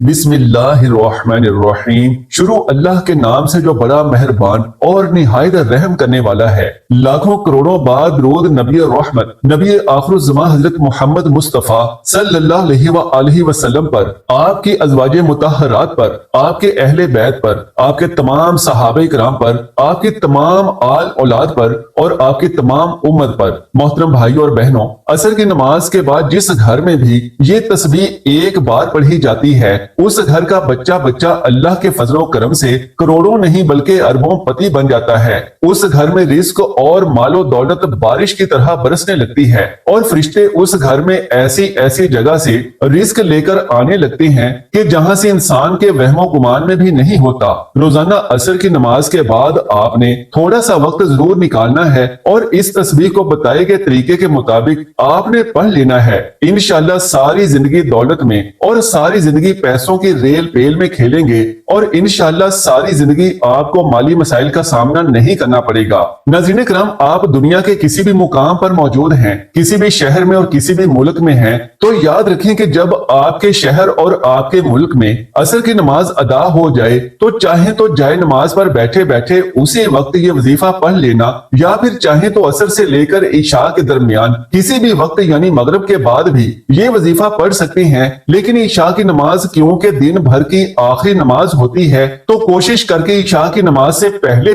بسم اللہ الرحمن الرحیم۔ شروع اللہ کے نام سے جو بڑا مہربان اور نہایت رحم کرنے والا ہے۔ لاکھوں کروڑوں بعد درود نبی رحمت، نبی آخر الزمان حضرت محمد مصطفیٰ صلی اللہ علیہ وآلہ وسلم پر، آپ کی ازواج مطہرات پر، آپ کے اہل بیت پر، آپ کے تمام صحابہ کرام پر، آپ کی تمام آل اولاد پر اور آپ کی تمام امت پر۔ محترم بھائیوں اور بہنوں، عصر کی نماز کے بعد جس گھر میں بھی یہ تسبیح ایک بار پڑھی جاتی ہے، اس گھر کا بچہ بچہ اللہ کے فضل و کرم سے کروڑوں نہیں بلکہ اربوں پتی بن جاتا ہے۔ اس گھر میں رزق اور مال و دولت بارش کی طرح برسنے لگتی ہے، اور فرشتے اس گھر میں ایسی ایسی جگہ سے رزق لے کر آنے لگتے ہیں کہ جہاں سے انسان کے وہم و گمان میں بھی نہیں ہوتا۔ روزانہ عصر کی نماز کے بعد آپ نے تھوڑا سا وقت ضرور نکالنا ہے اور اس تسبیح کو بتائے گئے طریقے کے مطابق آپ نے پڑھ لینا ہے۔ انشاءاللہ ساری زندگی دولت میں اور ساری زندگی پیسوں کی ریل پیل میں کھیلیں گے، اور انشاءاللہ ساری زندگی آپ کو مالی مسائل کا سامنا نہیں کرنا پڑے گا۔ ناظرین کرام، آپ دنیا کے کسی بھی مقام پر موجود ہیں، کسی بھی شہر میں اور کسی بھی ملک میں ہیں، تو یاد رکھیں کہ جب آپ کے شہر اور آپ کے ملک میں عصر کی نماز ادا ہو جائے تو چاہیں تو جائے نماز پر بیٹھے بیٹھے اسی وقت یہ وظیفہ پڑھ لینا، یا پھر چاہیں تو عصر سے لے کر عشاء کے درمیان کسی بھی وقت یعنی مغرب کے بعد بھی یہ وظیفہ پڑھ سکتے ہیں۔ لیکن عشاء کی نماز کیونکہ دن بھر کی آخری نماز ہوتی ہے، تو کوشش کر کے عشاء کی نماز سے پہلے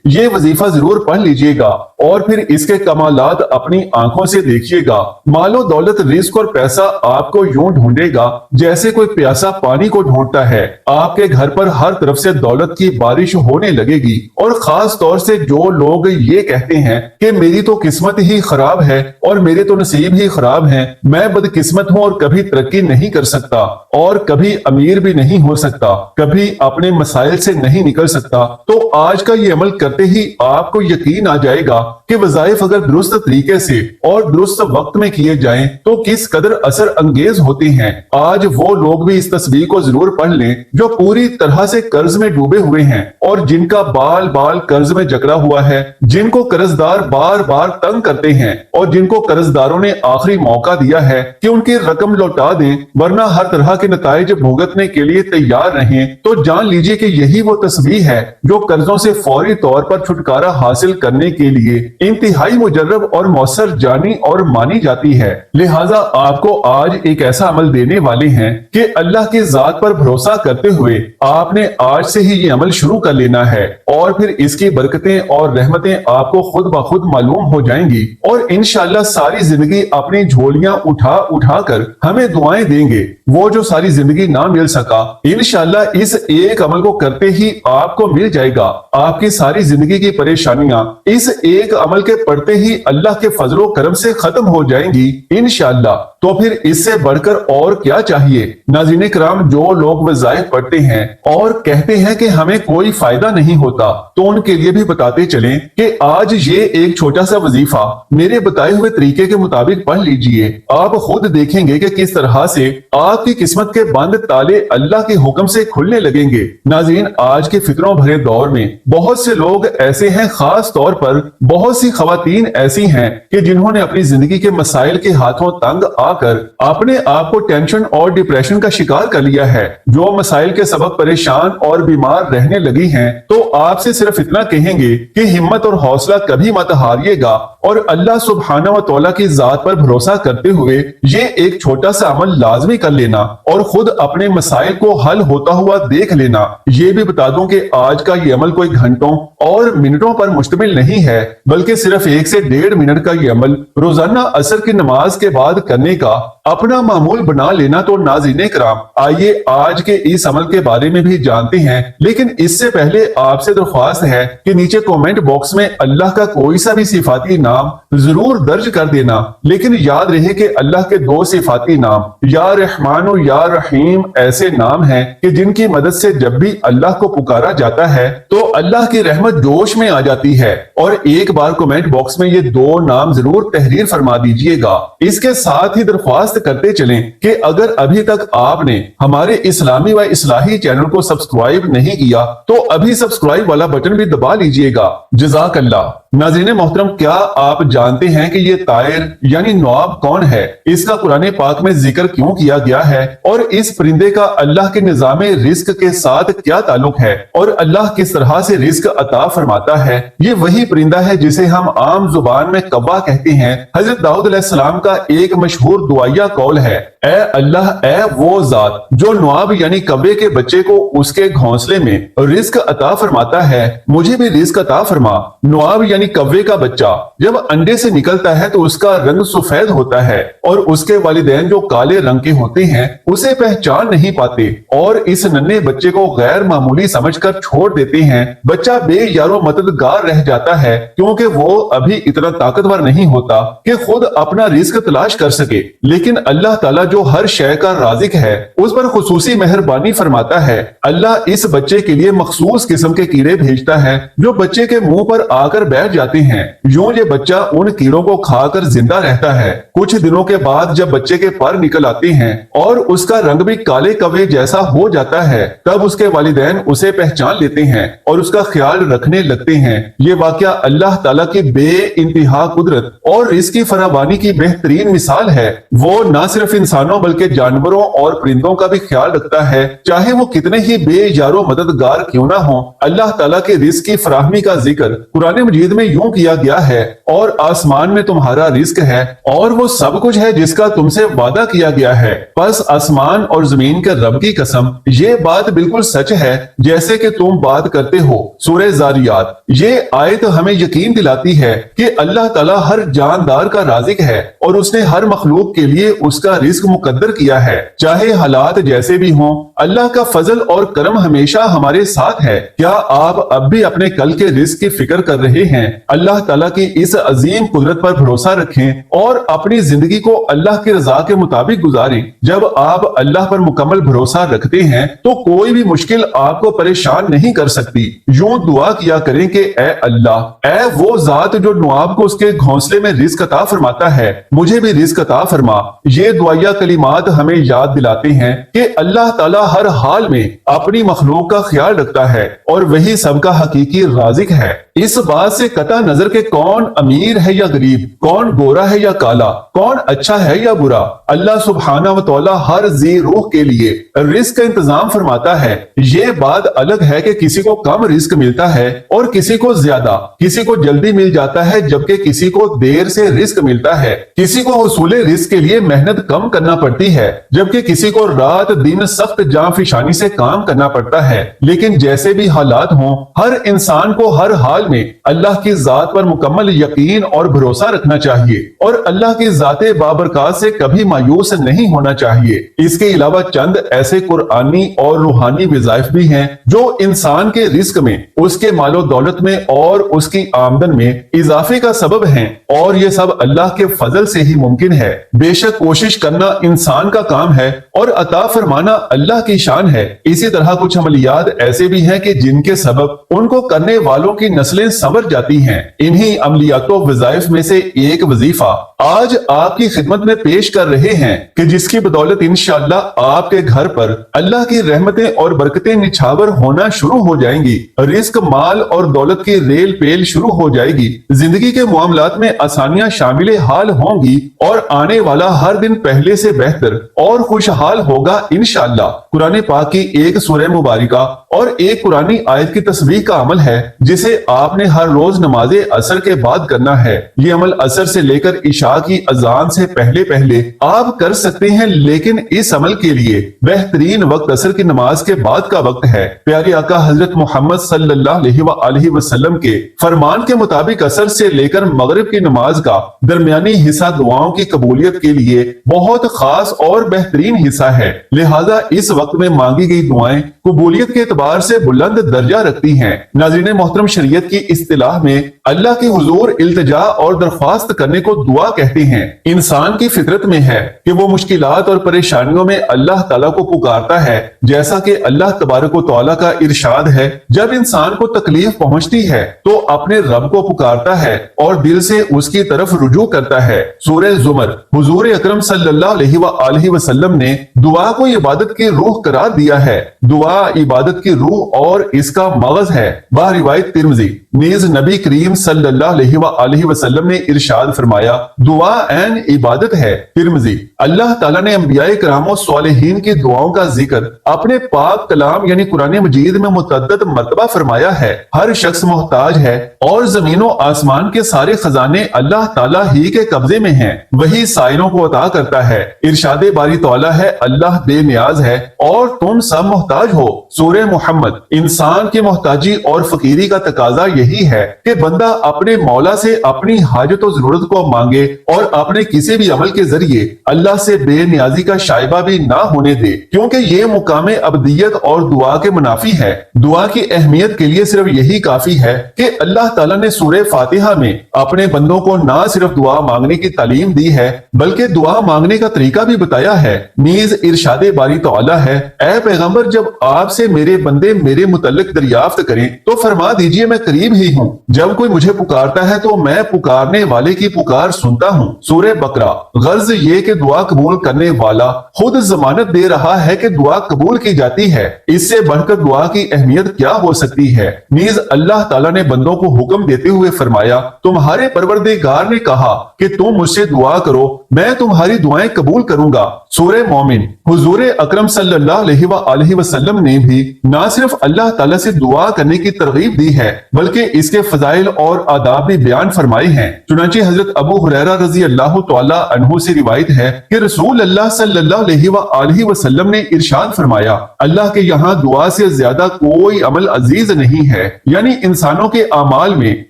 یہ وظیفہ ضرور پڑھ لیجئے گا، اور پھر اس کے کمالات اپنی آنکھوں سے دیکھیے گا۔ مال و دولت، رزق اور پیسہ آپ کو یوں ڈھونڈے گا جیسے کوئی پیاسا پانی کو ڈھونڈتا ہے۔ آپ کے گھر پر ہر طرف سے دولت کی بارش ہونے لگے گی، اور خاص طور سے جو لوگ یہ کہتے ہیں کہ میری تو قسمت ہی خراب ہے اور میرے تو نصیب ہی خراب ہیں، میں بدقسمت ہوں اور کبھی ترقی نہیں کر سکتا اور کبھی امیر بھی نہیں ہو سکتا، کبھی اپنے مسائل سے نہیں نکل سکتا، تو آج کا یہ عمل کرتے ہی آپ کو یقین آ جائے گا کہ وظائف اگر درست طریقے سے اور درست وقت میں کیے جائیں تو کس قدر اثر انگیز ہوتے ہیں۔ آج وہ لوگ بھی اس تسبیح کو ضرور پڑھ لیں جو پوری طرح سے قرض میں ڈوبے ہوئے ہیں، اور جن کا بال بال قرض میں جکڑا ہوا ہے، جن کو قرضدار بار بار تنگ کرتے ہیں، اور جن کو قرضداروں نے آخری موقع دیا ہے کہ ان کی رقم لوٹا دیں ورنہ ہر طرح کے نتائج بھگتنے کے لیے تیار رہیں، تو جان لیجئے کہ یہی وہ تسبیح ہے جو قرضوں سے فوری طور پر چھٹکارا حاصل کرنے کے لیے انتہائی مجرب اور مؤثر جانی اور مانی جاتی ہے۔ لہٰذا آپ کو آج ایک ایسا عمل دینے والے ہیں کہ اللہ کی ذات پر بھروسہ کرتے ہوئے آپ نے آج سے ہی یہ عمل شروع کر لینا ہے، اور پھر اس کی برکتیں اور رحمتیں آپ کو خود بخود معلوم ہو جائیں گی، اور انشاءاللہ ساری زندگی اپنی جھولیاں اٹھا اٹھا کر ہمیں دعائیں دیں گے۔ وہ جو ساری زندگی نہ مل سکا، انشاءاللہ اس ایک عمل کو کرتے ہی آپ کو مل جائے گا۔ آپ کی ساری زندگی کی پریشانیاں اس ایک عمل کے پڑھتے ہی اللہ کے فضل و کرم سے ختم ہو جائیں گی انشاءاللہ۔ تو پھر اس سے بڑھ کر اور کیا چاہیے؟ ناظرین کرام، جو لوگ وظائف پڑھتے ہیں اور کہتے ہیں کہ ہمیں کوئی فائدہ نہیں ہوتا، تو ان کے لیے بھی بتاتے چلیں کہ آج یہ ایک چھوٹا سا وظیفہ میرے بتائے ہوئے طریقے کے مطابق پڑھ لیجئے۔ آپ خود دیکھیں گے کہ کس طرح سے آپ کی قسمت کے بند تالے اللہ کے حکم سے کھلنے لگیں گے۔ ناظرین، آج کے فکروں بھرے دور میں بہت سے لوگ ایسے ہیں، خاص طور پر بہت سی خواتین ایسی ہیں کہ جنہوں نے اپنی زندگی کے مسائل کے ہاتھوں تنگ آ کر اپنے آپ کو ٹینشن اور ڈپریشن کا شکار کر لیا ہے۔ جو مسائل کے سبب پریشان اور بیمار رہنے لگی ہیں، تو آپ سے صرف اتنا کہیں گے کہ ہمت اور حوصلہ کبھی مت ہاریے گا، اور اللہ سبحانہ و تعالیٰ کی ذات پر بھروسہ کرتے ہوئے یہ ایک چھوٹا سا عمل لازمی کر لینا اور خود اپنے مسائل کو حل ہوتا ہوا دیکھ لینا۔ یہ بھی بتا دوں کہ آج کا یہ عمل کوئی گھنٹوں اور منٹوں پر مشتمل نہیں ہے، بلکہ صرف 1 سے 1.5 منٹ کا یہ عمل روزانہ عصر کی نماز کے بعد کرنے کا اپنا معمول بنا لینا۔ تو ناظرین کرام، آئیے آج کے اس عمل کے بارے میں بھی جانتے ہیں، لیکن اس سے پہلے آپ سے درخواست ہے کہ نیچے کومنٹ باکس میں اللہ کا کوئی سا بھی صفاتی نام ضرور درج کر دینا، لیکن یاد رہے کہ اللہ کے 2 صفاتی نام یا رحمان و یا رحیم ایسے نام ہیں کہ جن کی مدد سے جب بھی اللہ کو پکارا جاتا ہے تو اللہ کی رحمت جوش میں آ جاتی ہے۔ اور ایک بار کومنٹ باکس میں یہ 2 نام ضرور تحریر فرما دیجئے گا۔ اس کے ساتھ ہی درخواست کرتے چلیں کہ اگر ابھی تک آپ نے ہمارے اسلامی و اصلاحی چینل کو سبسکرائب نہیں کیا تو ابھی سبسکرائب والا بٹن بھی دبا لیجئے گا۔ جزاک اللہ۔ नाज़रीन मोहतरम, क्या आप जानते हैं कि ये तायर यानी नवाब कौन है? इसका कुरान पाक में जिक्र क्यों किया गया है और इस परिंदे का अल्लाह के निज़ाम रिस्क के साथ क्या ताल्लुक है और अल्लाह किस तरह से रिस्क अता फरमाता है? ये वही परिंदा है जिसे हम आम जुबान में कब्बा कहते हैं। हजरत दाऊद अलैहिस्सलाम का एक मशहूर दुआया कौल है, ए अल्लाह, ए वो जात जो नवाब यानी कब्बे के बच्चे को उसके घोंसले में रिस्क अता फरमाता है, मुझे भी रिस्क अता फरमा। नवाब यानी कव्वे का बच्चा जब अंडे से निकलता है तो उसका रंग सफेद होता है और उसके वालिदैन जो काले रंग के होते हैं उसे पहचान नहीं पाते और इस नन्हे बच्चे को गैर मामूली समझकर छोड़ देते हैं। बच्चा बेयारो मददगार रह जाता है क्योंकि वो अभी इतना ताकतवर नहीं होता कि खुद अपना रिस्क तलाश कर सके। लेकिन अल्लाह ताला जो हर शय का राज़िक है उस पर खुसूसी मेहरबानी फरमाता है। अल्लाह इस बच्चे के लिए मखसूस किस्म के कीड़े भेजता है जो बच्चे के मुंह पर आकर बैठ जाते हैं। यूं ये बच्चा उन कीड़ों को खाकर जिंदा रहता है। कुछ दिनों के बाद जब बच्चे के पर निकल आते हैं और उसका रंग भी काले कव्वे जैसा हो जाता है, तब उसके वालिदैन उसे पहचान लेते हैं और उसका ख्याल रखने लगते हैं। ये वाकया अल्लाह ताला की बे इंतहा कुदरत और इसकी फरावानी की बेहतरीन मिसाल है। वो न सिर्फ इंसानों बल्कि जानवरों और परिंदों का भी ख्याल रखता है, चाहे वो कितने ही बेयारो मददगार क्यों ना हो। अल्लाह ताला के रिस्क की फराहमी का जिक्र कुरान मजीद में यूं किया गया है, और आसमान में तुम्हारा रिस्क है और वो सब कुछ है जिसका तुमसे वादा किया गया है। बस आसमान और जमीन के रब की कसम, ये बात बिल्कुल सच है जैसे कि तुम बात करते हो। सूरह जारियात। ये आयत हमें यकीन दिलाती है कि अल्लाह ताला हर जानदार का राज़िक है और उसने हर मखलूक के लिए उसका रिस्क मुकद्दर किया है, चाहे हालात जैसे भी हों। अल्लाह का फजल और करम हमेशा हमारे साथ है। क्या आप अब भी अपने कल के रिस्क की फिक्र कर रहे हैं? अल्लाह ताला की इस अजीम कुदरत पर भरोसा रखें और अपनी जिंदगी को अल्लाह की रजा के मुताबिक गुजारें। जब आप अल्लाह पर मुकम्मल भरोसा रखते हैं तो कोई भी मुश्किल आपको परेशान नहीं कर सकती। यूं दुआ किया करें कि ए अल्लाह, ए वो जात जो नवाब को उसके घोंसले में रिस्क अता फरमाता है, मुझे भी रिस्क अता फरमा। ये दुआया कलिमात हमें याद दिलाते हैं कि अल्लाह ताला हर हाल में अपनी मखलूक का ख्याल रखता है और वही सबका हकीकी राज़िक है। इस बात से कता नजर के कौन अमीर है या गरीब, कौन गोरा है या काला, कौन अच्छा है या बुरा, अल्लाह सुब्हाना व तआला हर जी रूह के लिए रिस्क का इंतजाम फरमाता है। ये बात अलग है कि किसी को कम रिस्क मिलता है और किसी को ज्यादा, किसी को जल्दी मिल जाता है जबकि किसी को देर से रिस्क मिलता है। किसी को हुसूले रिस्क के लिए मेहनत कम करना पड़ती है जबकि किसी को रात दिन सख्त जांफिशानी से काम करना पड़ता है। लेकिन जैसे भी हालात हों, हर इंसान को हर हाल में अल्लाह की जात पर मुकम्मल यकीन और भरोसा रखना चाहिए और अल्लाह की जाते बाबरकात से कभी मायूस नहीं होना चाहिए। इसके अलावा चंद ऐसे कुरानी और रूहानी वज़ाइफ भी हैं जो इंसान के रिस्क में, उसके मालो दौलत में और उसकी आमदन में इजाफे का सबब हैं और ये सब अल्लाह के फजल से ही मुमकिन है। बेशक कोशिश करना इंसान का काम है और अता फरमाना अल्लाह की शान है। इसी तरह कुछ अमलियात ऐसे भी हैं कि जिनके सबब उनको करने वालों की नस्लें संवर जाती हैं। इन्हीं अमलियातों वज़ाइफ में से एक वजीफा आज आपकी खिदमत में पेश कर रहे हैं कि जिसकी बदौलत इंशाअल्लाह आपके घर पर अल्लाह की रहमतें और बरकतें निछावर होना शुरू हो जाएंगी। रिस्क, माल और दौलत की रेल पेल शुरू हो जाएगी। जिंदगी के मामलात में आसानियां शामिल हाल होंगी और आने वाला हर दिन पहले से बेहतर और खुशहाल होगा इंशाअल्लाह। कुरान पाक की एक सूरह मुबारिका और एक कुरानी आयत की तस्बीह का अमल है जिसे आपने हर रोज नमाज़े असर के बाद करना है। ये अमल असर से लेकर इशा की अजान से पहले पहले आप कर सकते हैं, लेकिन इस अमल के लिए बेहतरीन वक्त असर की नमाज के बाद का वक्त है। प्यारे आका हजरत मोहम्मद सल्लल्लाहु अलैहि वसल्लम के फरमान के मुताबिक असर से लेकर मगरिब की नमाज का दरमियानी हिस्सा दुआओं की कबूलियत के लिए बहुत खास और बेहतरीन हिस्सा है। लिहाजा इस वक्त में मांगी गई दुआएं कबूलियत के एतबार से बुलंद दर्जा रखती हैं। नाज़रीन मोहतरम, शरीयत की इस्तिलाह में अल्लाह के हुजूर इल्तिजा और दरख्वास्त करने को दुआ कहते हैं। इंसान की फितरत में है कि वो मुश्किलात और परेशानियों में अल्लाह ताला को पुकारता है, जैसा कि अल्लाह तबारक व तआला का इरशाद है, जब इंसान को तकलीफ पहुंचती है तो अपने रब को पुकारता है और दिल से उसकी तरफ रुजू करता है। सूरह ज़ुमर। हुजूर अकरम सल्लल्लाहु अलैहि वसल्लम ने दुआ को इबादत की रूह करार दिया है। दुआ दुआ इबादत की रूह और इसका मगज है। बारिवायत तिर्मिज़ी। नीज नबी करीम सल्लल्लाहु अलैहि वसल्लम ने इरशाद फरमाया, दुआ ऐन इबादत है। तिर्मिज़ी। अल्लाह ताला ने अंबियाए कराम और सालिहीन की दुआओं का जिक्र अपने पाक कलाम यानी कुरान मजीद में मुतअद्दिद मरतबा फरमाया है। हर शख्स मोहताज है और जमीनों आसमान के सारे खजाने अल्लाह ताला ही के कब्जे में हैं। वही साइलों को अता करता है। इरशादे बारी तौला है, अल्लाह बेनियाज है और तुम सब मोहताज हो। सूरह मुहम्मद। इंसान की मोहताजी और फकीरी का तकाजा यही है कि बंदा अपने मौला से अपनी हाजत और जरूरत को मांगे और अपने किसी भी अमल के जरिए अल्लाह से बेनियाजी का शाइबा भी ना होने दे, क्योंकि ये मुकाम अबदियत और दुआ के मुनाफी है। दुआ की अहमियत के लिए सिर्फ यही काफी है कि अल्लाह ताला ने सूरह फातिहा में अपने बंदों को ना सिर्फ दुआ मांगने की तालीम दी है बल्कि दुआ मांगने का तरीका भी बताया है। नीज इरशादे बारी तौला है, ऐ पैगंबर, जब आपसे मेरे बंदे मेरे मुतल्लिक दरियाफ्त करें तो फरमा दीजिए मैं करीब ही हूँ। जब कोई मुझे पुकारता है तो मैं पुकारने वाले की पुकार सुनता हूँ। सूरह बकरा। गर्ज ये कि दुआ कबूल करने वाला खुद जमानत दे रहा है कि दुआ कबूल की जाती है। इससे बढ़कर दुआ की अहमियत क्या हो सकती है। नीज अल्लाह ताला ने बंदों को हुक्म देते हुए फरमाया, तुम्हारे परवरदिगार ने कहा कि तुम मुझसे दुआ करो, मैं तुम्हारी दुआएं कबूल करूंगा। सूरह मोमिन। हुजूर अकरम सल्लल्लाहु अलैहि वसल्लम ने भी ना सिर्फ अल्लाह ताला से दुआ करने की तरगीब दी है बल्कि इसके फजाइल और आदाब भी बयान फरमाए हैं। चुनांचे हजरत अबू हुरैरा रजी अल्लाह तआला अन्हु से रिवायत है कि रसूल अल्लाह सल्लल्लाहु अलैहि वसल्लम ने इरशाद फरमाया, अल्लाह के यहाँ दुआ से ज्यादा कोई अमल अजीज नहीं है। यानी इंसानों के अमाल में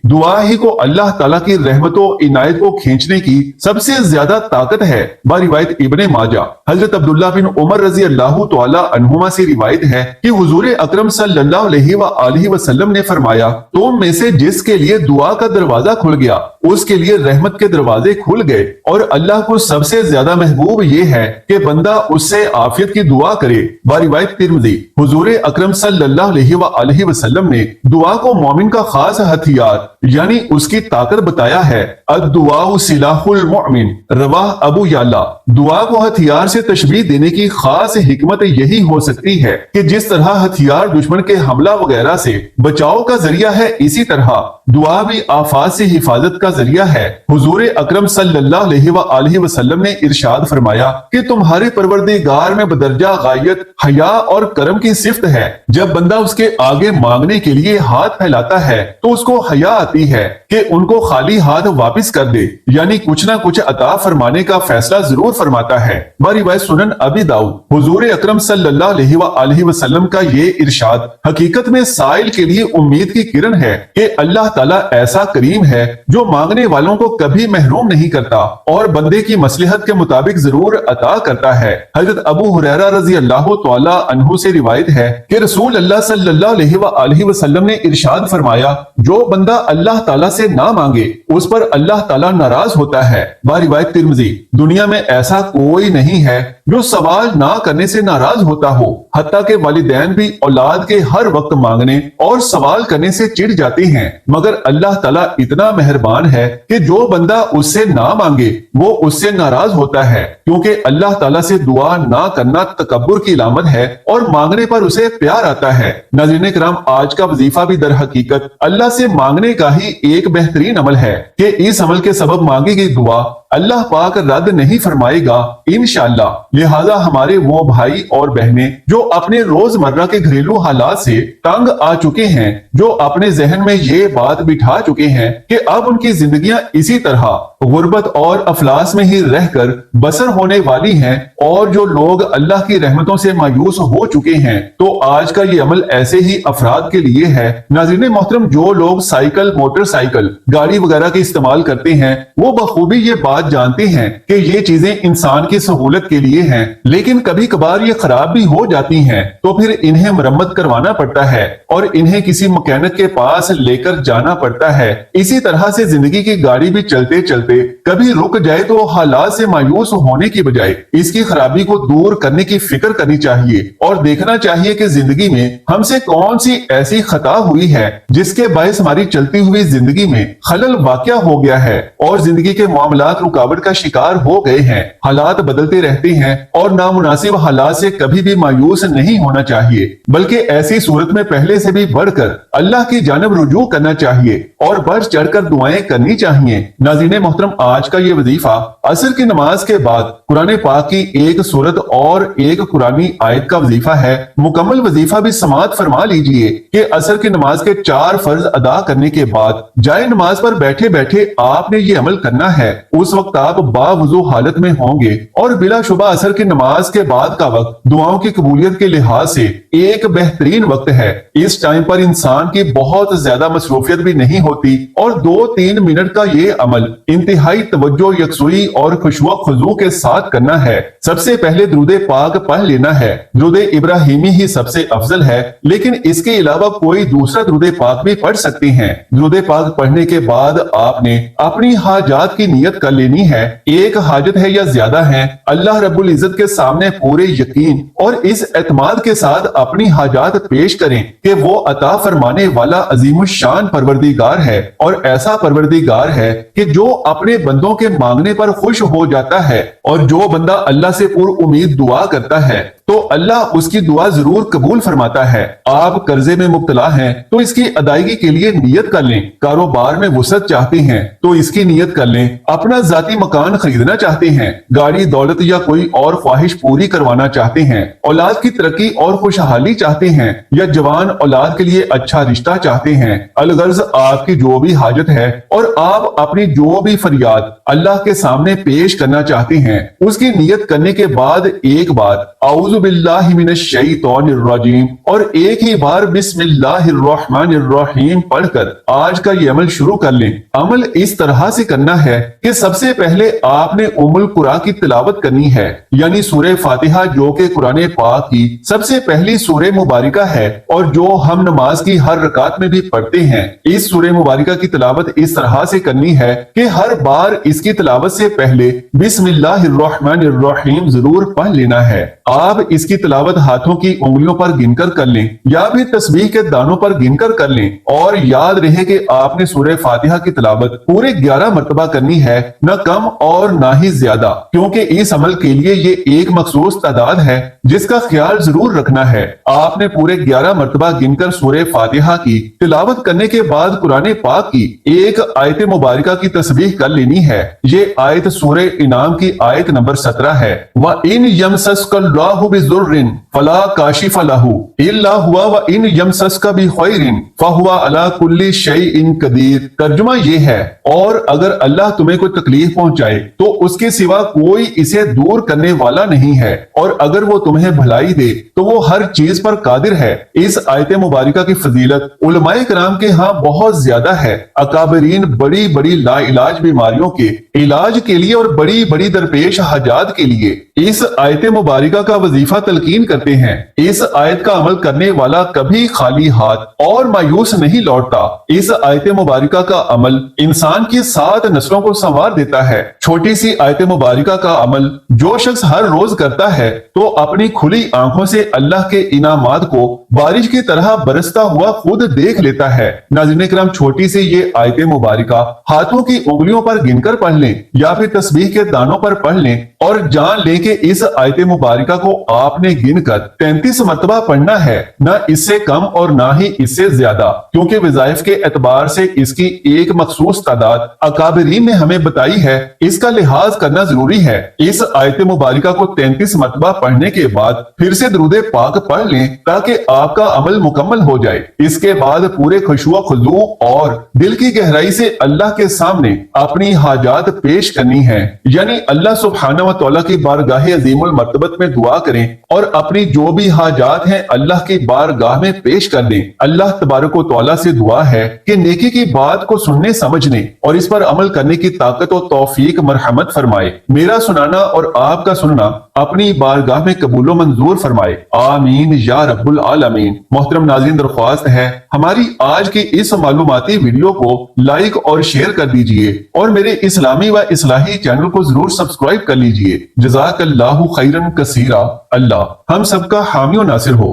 दुआ ही को अल्लाह ताला की रहमतों इनायत को खींचने की सबसे ज्यादा ताकत है। बारिवायत इब्ने माजा। हजरत अब्दुल्लाह बिन उमर रजी अल्लाह तआला अन्हुमा से रिवायत है कि हुजूर अकरम सल्लल्लाहु अलैहि वसल्लम ने फरमाया, तुम में से जिसके लिए दुआ का दरवाजा खुल गया उसके लिए रहमत के दरवाजे खुल गए। और अल्लाह को सबसे ज्यादा महबूब ये है कि बंदा उससे आफियत की दुआ करे। बारिवायत तिर्मिज़ी। हुजूर अकरम सल्लल्लाहु अलैहि वसल्लम ने दुआ को मोमिन का खास हथियार यानी उसकी ताकत बताया है। अद्दुआ सिलाहुल मोमिन। रवाह अबू याला। दुआ को हथियार से तशबीह देने की खास हिकमत यही हो सकती है कि जिस तरह हथियार दुश्मन के हमला वगैरह से बचाव का जरिया है, इसी तरह दुआ भी आफात से हिफाजत का जरिया है। हुजूर अकरम सल्लल्लाहु अलैहि वसल्लम ने इरशाद फरमाया कि तुम्हारे परवरदिगार में बदरजा गायत, हया और करम की सिफ्त है। जब बंदा उसके आगे मांगने के लिए हाथ फैलाता है तो उसको हया आती है कि उनको खाली हाथ वापस कर दे, यानी कुछ ना कुछ अता फरमाने का फैसला जरूर फरमाता है। बारिवायत सुनन अबी दाऊद। हुजूर अकरम सल्लल्लाहु अलैहि वसल्लम का ये इरशाद हकीकत में साइल के लिए उम्मीद की किरण है कि अल्लाह ताला ऐसा करीम है जो मांगने वालों को कभी महरूम नहीं करता और बंदे की मसलहत के मुताबिक जरूर अता करता है। हजरत अबू हुरैरा रजी अल्लाह तआला अन्हु से रिवायत है कि रसूल अल्लाह सल्लल्लाहु अलैहि वसल्लम ने इरशाद फरमाया, जो बंदा अल्लाह ताला से ना मांगे उस पर अल्लाह ताला नाराज होता है। बारिवायत तिर्मिज़ी। दुनिया में ऐसा कोई नहीं है जो सवाल ना करने से नाराज होता हो। हत्ता के वालिदैन भी औलाद के हर वक्त मांगने और सवाल करने से चिढ़ जाते हैं, मगर अल्लाह ताला इतना मेहरबान है कि जो बंदा उससे ना मांगे वो उससे नाराज होता है, क्योंकि अल्लाह ताला से दुआ ना करना तकब्बुर की इलामत है और मांगने पर उसे प्यार आता है। नाज़रीन किराम, आज का वजीफा भी दर हकीकत अल्लाह से मांगने का ही एक बेहतरीन अमल है कि इस अमल के सबब मांगी गई दुआ अल्लाह पाक रद्द नहीं फरमाएगा इंशाअल्लाह। लिहाजा हमारे वो भाई और बहनें जो अपने रोजमर्रा के घरेलू हालात से तंग आ चुके हैं, जो अपने जहन में ये बात बिठा चुके हैं कि अब उनकी जिंदगियां इसी तरह गुर्बत और अफलास में ही रहकर बसर होने वाली हैं, और जो लोग अल्लाह की रहमतों से मायूस हो चुके हैं, तो आज का ये अमल ऐसे ही अफराद के लिए है। नाज़रीन मोहतरम, जो लोग साइकिल, मोटरसाइकिल, गाड़ी वगैरह के इस्तेमाल करते हैं वो बखूबी ये बात जानते हैं कि ये चीजें इंसान की सहूलत के लिए हैं, लेकिन कभी कभार ये खराब भी हो जाती हैं, तो फिर इन्हें मरम्मत करवाना पड़ता है और इन्हें किसी मैकेनिक के पास लेकर जाना पड़ता है। इसी तरह से जिंदगी की गाड़ी भी चलते चलते चलते कभी रुक जाए तो हालात से मायूस होने की बजाय इसकी खराबी को दूर करने की फिक्र करनी चाहिए और देखना चाहिए कि जिंदगी में हमसे कौन सी ऐसी खता हुई है जिसके बायस हमारी चलती हुई जिंदगी में खलल वाक़या हो गया है और जिंदगी के मामलात रुकावट का शिकार हो गए हैं। हालात बदलते रहते हैं और नामुनासिब हालात से कभी भी मायूस नहीं होना चाहिए, बल्कि ऐसी सूरत में पहले से भी बढ़कर अल्लाह की जानिब रुजू करना चाहिए और बढ़ चढ़कर दुआएं करनी चाहिए। नाज़रीन मोहतरम, आज का ये वजीफा असर की नमाज के बाद कुरान पाक की एक सूरत और एक कुरानी आयत का वजीफा है। मुकम्मल वजीफा भी समाअत फरमा लीजिए कि असर की नमाज के 4 फर्ज अदा करने के बाद जाए नमाज पर बैठे बैठे आपने ये अमल करना है। उस वक्त आप बावुजू हालत में होंगे और बिलाशुबा असर की नमाज के बाद का वक्त दुआओं की कबूलियत के लिहाज से एक बेहतरीन वक्त है। इस टाइम पर इंसान की बहुत ज्यादा मसरूफियत भी नहीं होती और 2-3 मिनट का ये अमल इंतहाई तवज्जो, यकसुई और खुशवा खुजू के साथ करना है। सबसे पहले दुरूद पाक पढ़ लेना है। दुरूद इब्राहिमी ही सबसे अफजल है, लेकिन इसके अलावा कोई दूसरा दुरूद पाक भी पढ़ सकते हैं। दुरूद पाक पढ़ने के बाद आपने अपनी हाजात की नियत कर लेनी है। एक हाजत है या ज्यादा है, अल्लाह रब्बुल इज्जत के सामने पूरे यकीन और इस एतमाद के साथ अपनी हाजात पेश करें कि वो अता फरमाने वाला अजीमुश्शान परवरदिगार है और ऐसा परवरदिगार है कि जो अपने बंदों के मांगने पर खुश हो जाता है और जो बंदा अल्लाह से पुर उम्मीद दुआ करता है तो अल्लाह उसकी दुआ जरूर कबूल फरमाता है। आप कर्जे में मुब्तला हैं तो इसकी अदायगी के लिए नियत कर लें। कारोबार में वुसअत चाहते हैं तो इसकी नियत कर लें। अपना जाती मकान खरीदना चाहते हैं, गाड़ी दौलत या कोई और ख्वाहिश पूरी करवाना चाहते हैं, औलाद की तरक्की और खुशहाली चाहते हैं या जवान औलाद के लिए अच्छा रिश्ता चाहते हैं, अलगर्ज आपकी जो भी हाजत है और आप अपनी जो भी फरियाद अल्लाह के सामने पेश करना चाहते हैं, उसकी नियत करने के बाद एक बार औज़ु बिल्लाहि मिनश शैतानिर रजीम और एक ही बार बिस्मिल्लाहिर रहमानिर रहीम पढ़कर आज का ये अमल शुरू कर लें। अमल इस तरह से करना है कि सबसे पहले आपने उम्मुल कुरान की तिलावत करनी है, यानी सूरह फातिहा, जो कि कुरान पाक की सबसे पहली सूरह मुबारिका है और जो हम नमाज की हर रकात में भी पढ़ते हैं। इस सूरह मुबारिका की तिलावत इस तरह से करनी है कि हर बार इसकी तिलावत से पहले बिस्मिल्लाहिर रहमानिर रहीम जरूर पढ़ लेना है। आप इसकी तिलावत हाथों की उंगलियों पर गिनकर कर लें या फिर तस्बीह के दानों पर गिनकर कर लें और याद रहे कि आपने सूरह फातिहा की तिलावत पूरे 11 मरतबा करनी है, न कम और न ही ज्यादा, क्योंकि इस अमल के लिए ये एक मखसूस तादाद है जिसका ख्याल जरूर रखना है। आपने पूरे 11 मरतबा गिनकर सूरह फातिहा की तिलावत करने के बाद कुरान पाक की एक आयत मुबारिका की तस्बीह कर लेनी है। ये आयत सूरह इनाम की आयत नंबर 17 है। व इन यमसस्कल्लाहु बिजुर्रिन फला काशिफ लहू इल्ला हुवा व इन यमसस्का बिखैरिन फहुवा अला कुल्ली शैइन कदीर। तर्जुमा ये है, और अगर अल्लाह तुम्हें कोई तकलीफ पहुंचाए तो उसके सिवा कोई इसे दूर करने वाला नहीं है, और अगर वो तुम्हें भलाई दे तो वो हर चीज पर कादिर है। इस आयत मुबारिका की फजीलत उलमाए कराम के यहाँ बहुत ज्यादा है। अकाबरीन बड़ी बड़ी लाइलाज बीमारियों के इलाज के लिए और बड़ी बड़ी दरपेश हाजात के लिए इस आयत मुबारिका का वजीफा तलकीन करते हैं। इस आयत का अमल करने वाला कभी खाली हाथ और मायूस नहीं लौटता। इस आयत मुबारिका का अमल इंसान की 7 नस्लों को संवार देता है। छोटी सी आयत मुबारिका का अमल जो शख्स हर रोज करता है तो अपनी खुली आंखों से अल्लाह के इनामात को बारिश की तरह बरसता हुआ खुद देख लेता है। नाज़रीन किराम, छोटी सी ये आयत मुबारिका हाथों की उंगलियों पर गिनकर पढ़ लें या फिर तस्बीह के दानों पर पढ़ लें और जान लें कि इस आयत मुबारिका को आपने गिनकर 33 मरतबा पढ़ना है, न इससे कम और न ही इससे ज्यादा, क्योंकि वज़ाइफ के एतबार से इसकी एक मखसूस तादाद अकाबरीन ने हमें बताई है। इसका लिहाज करना जरूरी है। इस आयत मुबारिका को 33 मरतबा पढ़ने के बाद फिर से दुरूद पाक पढ़ लें ताकि आपका अमल मुकम्मल हो जाए। इसके बाद पूरे खुशुआ खुजू और दिल की गहराई से अल्लाह के सामने अपनी हाजात पेश करनी है, यानी अल्लाह सुब्हानहू व तआला की बारगाह अज़ीमुल मर्तबत में दुआ करें और अपनी जो भी हाजात हैं अल्लाह की बारगाह में पेश कर दें। अल्लाह तबारक व तआला से दुआ है कि नेकी की बात को सुनने समझने और इस पर अमल करने की ताकत और तौफीक मरहमत फरमाए। मेरा सुनाना और आपका सुनना اپنی بارگاہ میں قبول و منظور فرمائے، آمین یا رب العالمین۔ محترم ناظرین، درخواست ہے ہماری آج کی اس معلوماتی ویڈیو کو لائک اور شیئر کر دیجئے اور میرے اسلامی و اصلاحی چینل کو ضرور سبسکرائب کر لیجئے۔ جزاک اللہ خیرن کثیرا۔ اللہ ہم سب کا حامی و ناصر ہو۔